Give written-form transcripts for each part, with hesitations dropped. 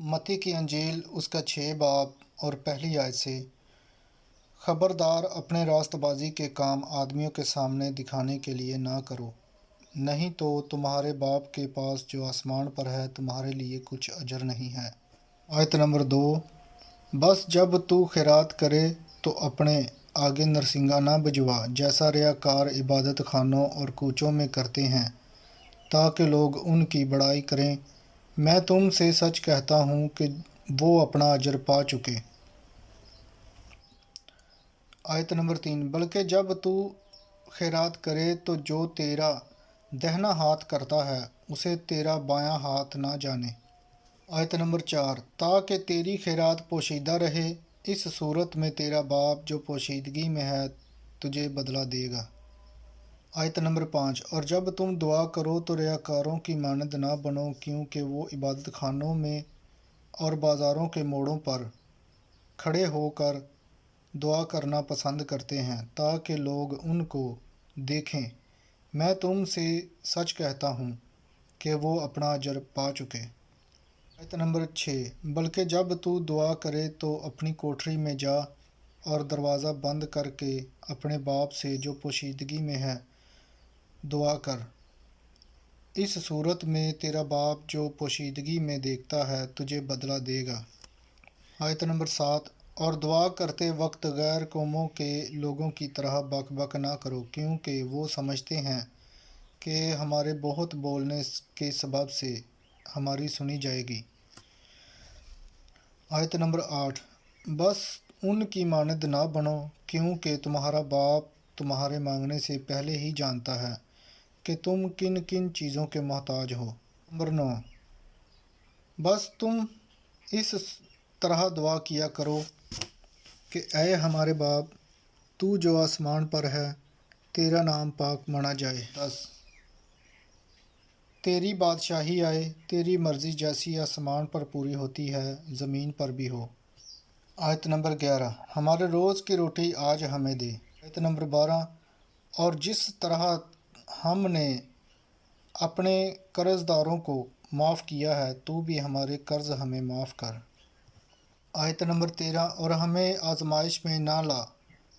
متی کی انجیل اس کا 6 باب اور پہلی آیت سے، خبردار اپنے راست بازی کے کام آدمیوں کے سامنے دکھانے کے لیے نہ کرو، نہیں تو تمہارے باپ کے پاس جو آسمان پر ہے تمہارے لیے کچھ اجر نہیں ہے۔ آیت نمبر 2، بس جب تو خیرات کرے تو اپنے آگے نرسنگا نہ بجوا جیسا ریاکار عبادت خانوں اور کوچوں میں کرتے ہیں تاکہ لوگ ان کی بڑائی کریں۔ میں تم سے سچ کہتا ہوں کہ وہ اپنا اجر پا چکے۔ آیت نمبر 3، بلکہ جب تو خیرات کرے تو جو تیرا دہنا ہاتھ کرتا ہے اسے تیرا بایاں ہاتھ نہ جانے۔ آیت نمبر 4، تاکہ تیری خیرات پوشیدہ رہے، اس صورت میں تیرا باپ جو پوشیدگی میں ہے تجھے بدلہ دے گا۔ آیت نمبر 5، اور جب تم دعا کرو تو ریاکاروں کی مانند نہ بنو، کیونکہ وہ عبادت خانوں میں اور بازاروں کے موڑوں پر کھڑے ہو کر دعا کرنا پسند کرتے ہیں تاکہ لوگ ان کو دیکھیں۔ میں تم سے سچ کہتا ہوں کہ وہ اپنا اجر پا چکے۔ آیت نمبر 6، بلکہ جب تو دعا کرے تو اپنی کوٹھری میں جا اور دروازہ بند کر کے اپنے باپ سے جو پوشیدگی میں ہے دعا کر، اس صورت میں تیرا باپ جو پوشیدگی میں دیکھتا ہے تجھے بدلہ دے گا۔ آیت نمبر 7، اور دعا کرتے وقت غیر قوموں کے لوگوں کی طرح بک بک نہ کرو، کیونکہ وہ سمجھتے ہیں کہ ہمارے بہت بولنے کے سبب سے ہماری سنی جائے گی۔ آیت نمبر 8، بس ان کی مانند نہ بنو، کیونکہ تمہارا باپ تمہارے مانگنے سے پہلے ہی جانتا ہے کہ تم کن کن چیزوں کے محتاج ہو۔ نمبر 9، بس تم اس طرح دعا کیا کرو کہ اے ہمارے باپ تو جو آسمان پر ہے، تیرا نام پاک مانا جائے۔ 10، تیری بادشاہی آئے، تیری مرضی جیسی آسمان پر پوری ہوتی ہے زمین پر بھی ہو۔ آیت نمبر 11، ہمارے روز کی روٹی آج ہمیں دے۔ آیت نمبر 12، اور جس طرح ہم نے اپنے قرض داروں کو معاف کیا ہے تو بھی ہمارے قرض ہمیں معاف کر۔ آیت نمبر 13، اور ہمیں آزمائش میں نہ لا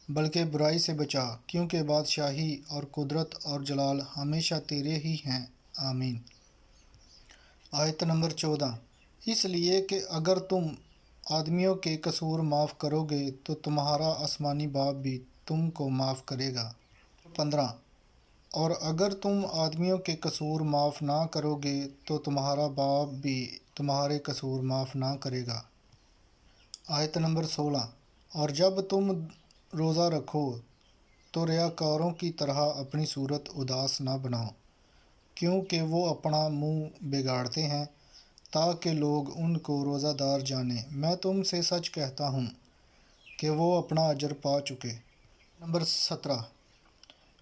بلکہ برائی سے بچا، کیونکہ بادشاہی اور قدرت اور جلال ہمیشہ تیرے ہی ہیں، آمین۔ آیت نمبر 14، اس لیے کہ اگر تم آدمیوں کے قصور معاف کرو گے تو تمہارا آسمانی باپ بھی تم کو معاف کرے گا۔ 15، اور اگر تم آدمیوں کے قصور معاف نہ کرو گے تو تمہارا باپ بھی تمہارے قصور معاف نہ کرے گا۔ آیت نمبر 16، اور جب تم روزہ رکھو تو ریاکاروں کی طرح اپنی صورت اداس نہ بناؤ، کیونکہ وہ اپنا منہ بگاڑتے ہیں تاکہ لوگ ان کو روزہ دار جانیں۔ میں تم سے سچ کہتا ہوں کہ وہ اپنا اجر پا چکے۔ نمبر 17،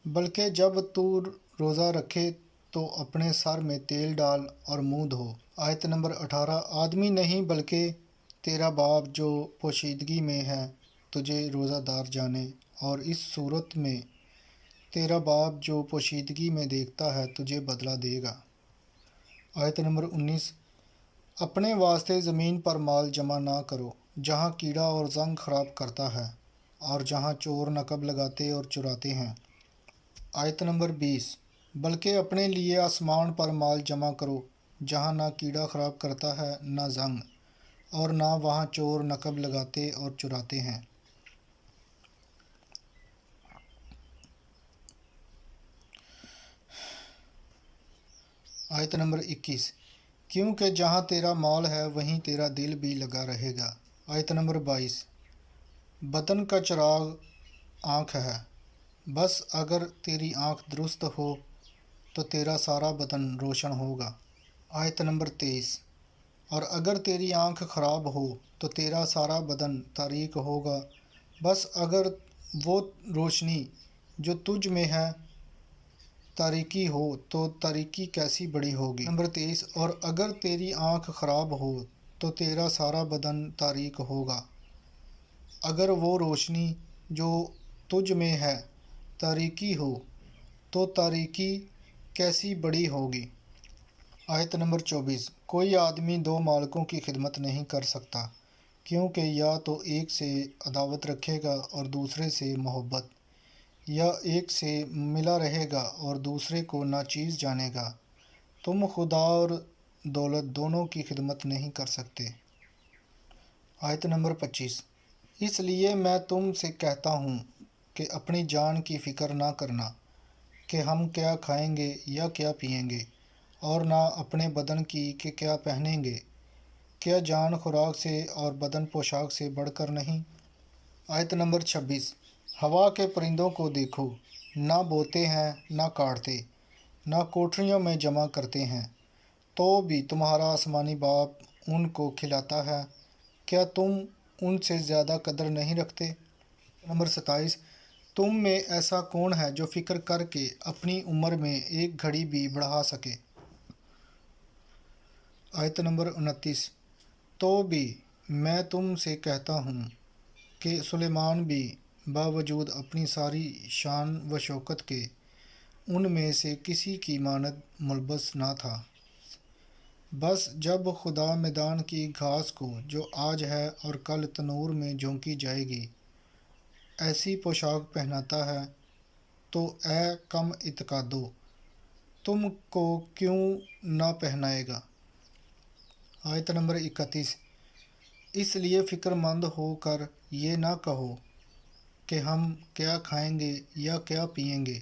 بلکہ جب تو روزہ رکھے تو اپنے سر میں تیل ڈال اور منہ دھو۔ آیت نمبر 18، آدمی نہیں بلکہ تیرا باپ جو پوشیدگی میں ہے تجھے روزہ دار جانے، اور اس صورت میں تیرا باپ جو پوشیدگی میں دیکھتا ہے تجھے بدلہ دے گا۔ آیت نمبر 19، اپنے واسطے زمین پر مال جمع نہ کرو، جہاں کیڑا اور زنگ خراب کرتا ہے اور جہاں چور نقب لگاتے اور چراتے ہیں۔ آیت نمبر 20، بلکہ اپنے لیے آسمان پر مال جمع کرو، جہاں نہ کیڑا خراب کرتا ہے نہ زنگ، اور نہ وہاں چور نقب لگاتے اور چراتے ہیں۔ آیت نمبر 21، کیونکہ جہاں تیرا مال ہے وہیں تیرا دل بھی لگا رہے گا۔ آیت نمبر 22، بدن کا چراغ آنکھ ہے، بس اگر تیری آنکھ درست ہو تو تیرا سارا بدن روشن ہوگا۔ آیت نمبر 23، اور اگر تیری آنکھ خراب ہو تو تیرا سارا بدن تاریک ہوگا، بس اگر وہ روشنی جو تجھ میں ہے تاریکی ہو تو تاریکی کیسی بڑی ہوگی۔ نمبر 23، اور اگر تیری آنکھ خراب ہو تو تیرا سارا بدن تاریک ہوگا، اگر وہ روشنی جو تجھ میں ہے تاریکی ہو تو تاریکی کیسی بڑی ہوگی۔ آیت نمبر 24، کوئی آدمی دو مالکوں کی خدمت نہیں کر سکتا، کیونکہ یا تو ایک سے عداوت رکھے گا اور دوسرے سے محبت، یا ایک سے ملا رہے گا اور دوسرے کو ناچیز جانے گا۔ تم خدا اور دولت دونوں کی خدمت نہیں کر سکتے۔ آیت نمبر 25، اس لیے میں تم سے کہتا ہوں کہ اپنی جان کی فکر نہ کرنا کہ ہم کیا کھائیں گے یا کیا پئیں گے، اور نہ اپنے بدن کی کہ کیا پہنیں گے۔ کیا جان خوراک سے اور بدن پوشاک سے بڑھ کر نہیں؟ آیت نمبر 26، ہوا کے پرندوں کو دیکھو، نہ بوتے ہیں نہ کاٹتے، نہ کوٹریوں میں جمع کرتے ہیں، تو بھی تمہارا آسمانی باپ ان کو کھلاتا ہے۔ کیا تم ان سے زیادہ قدر نہیں رکھتے؟ نمبر 27، تم میں ایسا کون ہے جو فکر کر کے اپنی عمر میں ایک گھڑی بھی بڑھا سکے؟ آیت نمبر 29، تو بھی میں تم سے کہتا ہوں کہ سلیمان بھی باوجود اپنی ساری شان و شوکت کے ان میں سے کسی کی مانند ملبس نہ تھا۔ بس جب خدا میدان کی گھاس کو جو آج ہے اور کل تنور میں جھونکی جائے گی ایسی پوشاک پہناتا ہے، تو اے کم اعتقادو، تم کو کیوں نہ پہنائے گا؟ آیت نمبر 31، اس لیے فکر مند ہو کر یہ نہ کہو کہ ہم کیا کھائیں گے یا کیا پئیں گے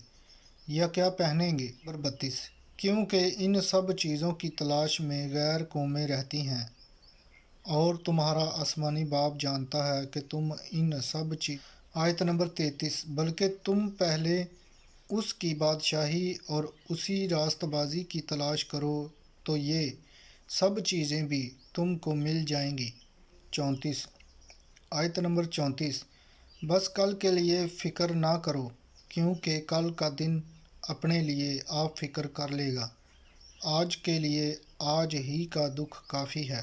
یا کیا پہنیں گے۔ نمبر 32، کیونکہ ان سب چیزوں کی تلاش میں غیر قومیں رہتی ہیں، اور تمہارا آسمانی باپ جانتا ہے کہ تم ان سب آیت نمبر 33، بلکہ تم پہلے اس کی بادشاہی اور اسی راست بازی کی تلاش کرو تو یہ سب چیزیں بھی تم کو مل جائیں گی۔ 34، آیت نمبر 34، بس کل کے لیے فکر نہ کرو، کیونکہ کل کا دن اپنے لیے آپ فکر کر لے گا۔ آج کے لیے آج ہی کا دکھ کافی ہے۔